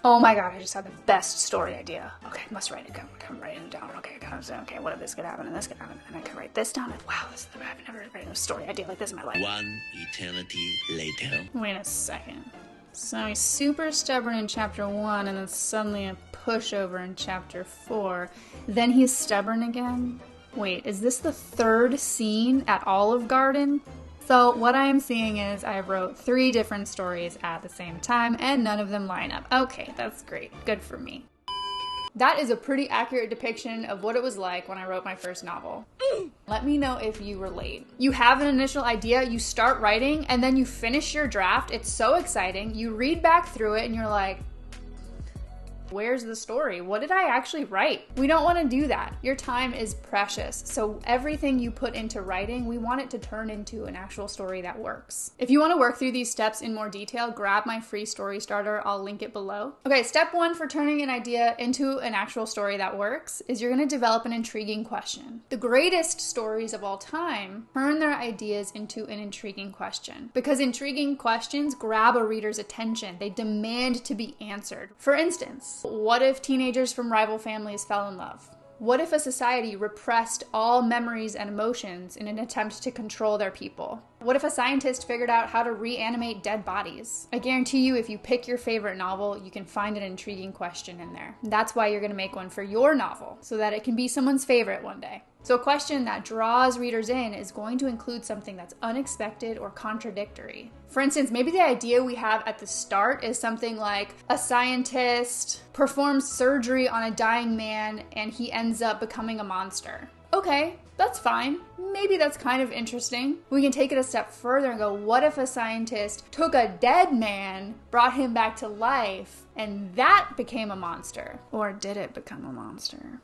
Oh my god, I just had the best story idea. Okay, must write it down. I'm writing it down. Okay, what if this could happen and this could happen? And I could write this down. Wow, I've never written a story idea like this in my life. One eternity later. Wait a second. So he's super stubborn in chapter 1 and then suddenly a pushover in chapter 4. Then he's stubborn again? Wait, is this the third scene at Olive Garden? So what I am seeing is I wrote 3 different stories at the same time and none of them line up. Okay, that's great. Good for me. That is a pretty accurate depiction of what it was like when I wrote my first novel. Let me know if you relate. You have an initial idea, you start writing, and then you finish your draft. It's so exciting. You read back through it and you're like, where's the story? What did I actually write? We don't want to do that. Your time is precious. So everything you put into writing, we want it to turn into an actual story that works. If you want to work through these steps in more detail, grab my free story starter. I'll link it below. Okay, step 1 for turning an idea into an actual story that works is you're going to develop an intriguing question. The greatest stories of all time turn their ideas into an intriguing question because intriguing questions grab a reader's attention. They demand to be answered. For instance, what if teenagers from rival families fell in love? What if a society repressed all memories and emotions in an attempt to control their people? What if a scientist figured out how to reanimate dead bodies? I guarantee you if you pick your favorite novel, you can find an intriguing question in there. That's why you're going to make one for your novel, so that it can be someone's favorite one day. So a question that draws readers in is going to include something that's unexpected or contradictory. For instance, maybe the idea we have at the start is something like a scientist performs surgery on a dying man and he ends up becoming a monster. Okay, that's fine. Maybe that's kind of interesting. We can take it a step further and go, what if a scientist took a dead man, brought him back to life, and that became a monster? Or did it become a monster?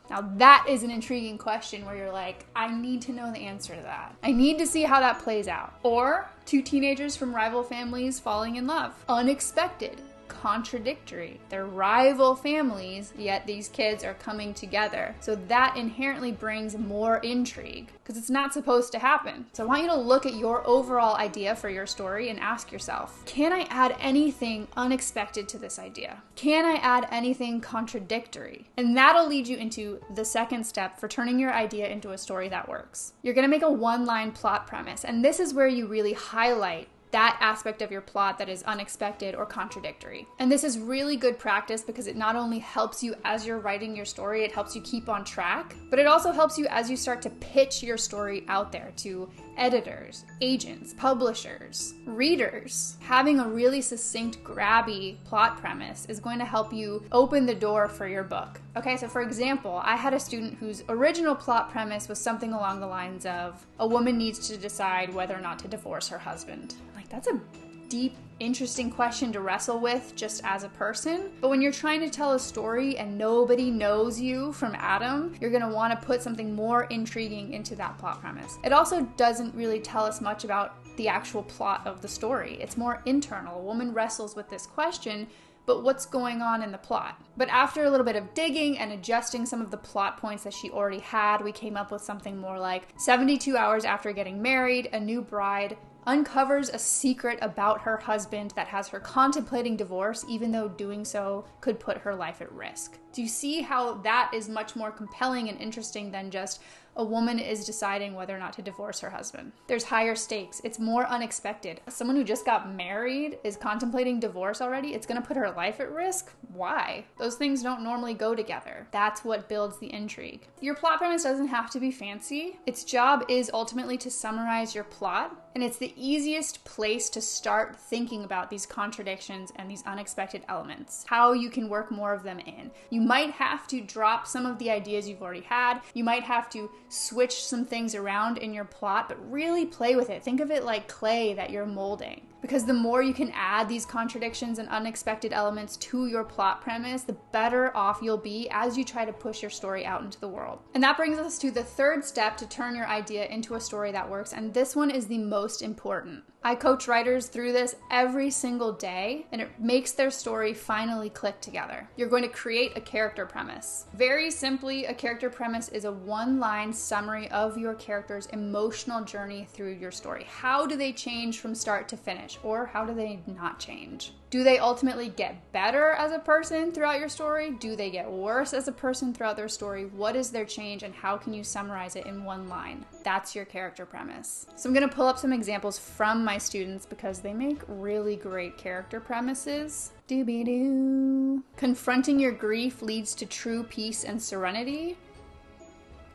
Now that is an intriguing question where you're like, I need to know the answer to that. I need to see how that plays out. Or 2 teenagers from rival families falling in love. Unexpected. Contradictory. They're rival families, yet these kids are coming together. So that inherently brings more intrigue because it's not supposed to happen. So I want you to look at your overall idea for your story and ask yourself, can I add anything unexpected to this idea? Can I add anything contradictory? And that'll lead you into the second step for turning your idea into a story that works. You're going to make a 1-line plot premise, and this is where you really highlight that aspect of your plot that is unexpected or contradictory. And this is really good practice because it not only helps you as you're writing your story, it helps you keep on track, but it also helps you as you start to pitch your story out there to editors, agents, publishers, readers. Having a really succinct, grabby plot premise is going to help you open the door for your book. Okay, so for example, I had a student whose original plot premise was something along the lines of, a woman needs to decide whether or not to divorce her husband. Like, that's a deep, interesting question to wrestle with just as a person. But when you're trying to tell a story and nobody knows you from Adam, you're going to want to put something more intriguing into that plot premise. It also doesn't really tell us much about the actual plot of the story. It's more internal. A woman wrestles with this question, but what's going on in the plot? But after a little bit of digging and adjusting some of the plot points that she already had, we came up with something more like 72 hours after getting married, a new bride uncovers a secret about her husband that has her contemplating divorce, even though doing so could put her life at risk. Do you see how that is much more compelling and interesting than just a woman is deciding whether or not to divorce her husband? There's higher stakes. It's more unexpected. Someone who just got married is contemplating divorce already. It's going to put her life at risk. Why? Those things don't normally go together. That's what builds the intrigue. Your plot premise doesn't have to be fancy. Its job is ultimately to summarize your plot, and it's the easiest place to start thinking about these contradictions and these unexpected elements, how you can work more of them in. You might have to drop some of the ideas you've already had. You might have to switch some things around in your plot, but really play with it. Think of it like clay that you're molding. Because the more you can add these contradictions and unexpected elements to your plot premise, the better off you'll be as you try to push your story out into the world. And that brings us to the third step to turn your idea into a story that works, and this one is the most important. I coach writers through this every single day, and it makes their story finally click together. You're going to create a character premise. Very simply, a character premise is a 1-line summary of your character's emotional journey through your story. How do they change from start to finish? change, or how do they not change? Do they ultimately get better as a person throughout your story? Do they get worse as a person throughout their story? What is their change, and how can you summarize it in one line? That's your character premise. So I'm going to pull up some examples from my students because they make really great character premises. Doobie-doo. Confronting your grief leads to true peace and serenity.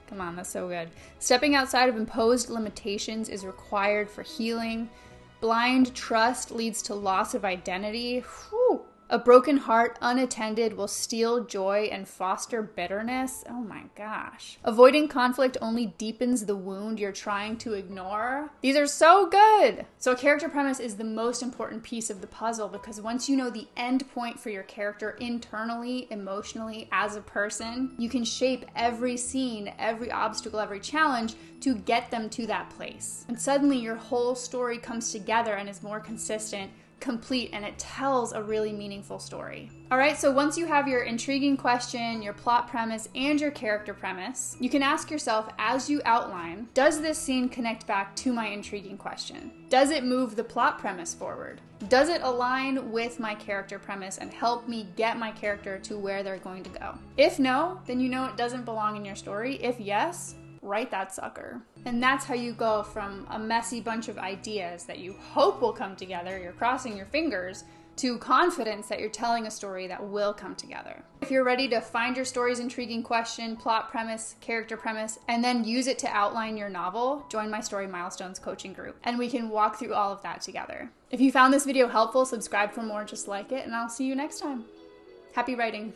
Come on, that's so good. Stepping outside of imposed limitations is required for healing. Blind trust leads to loss of identity. Whew. A broken heart unattended will steal joy and foster bitterness. Oh my gosh. Avoiding conflict only deepens the wound you're trying to ignore. These are so good. So a character premise is the most important piece of the puzzle because once you know the end point for your character internally, emotionally, as a person, you can shape every scene, every obstacle, every challenge to get them to that place. And suddenly your whole story comes together and is more consistent, complete, and it tells a really meaningful story. All right, so once you have your intriguing question, your plot premise, and your character premise, you can ask yourself as you outline, does this scene connect back to my intriguing question? Does it move the plot premise forward? Does it align with my character premise and help me get my character to where they're going to go? If no, then you know it doesn't belong in your story. If yes, write that sucker. And that's how you go from a messy bunch of ideas that you hope will come together, you're crossing your fingers, to confidence that you're telling a story that will come together. If you're ready to find your story's intriguing question, plot premise, character premise, and then use it to outline your novel, join my Story Milestones coaching group, and we can walk through all of that together. If you found this video helpful, subscribe for more just like it, and I'll see you next time. Happy writing.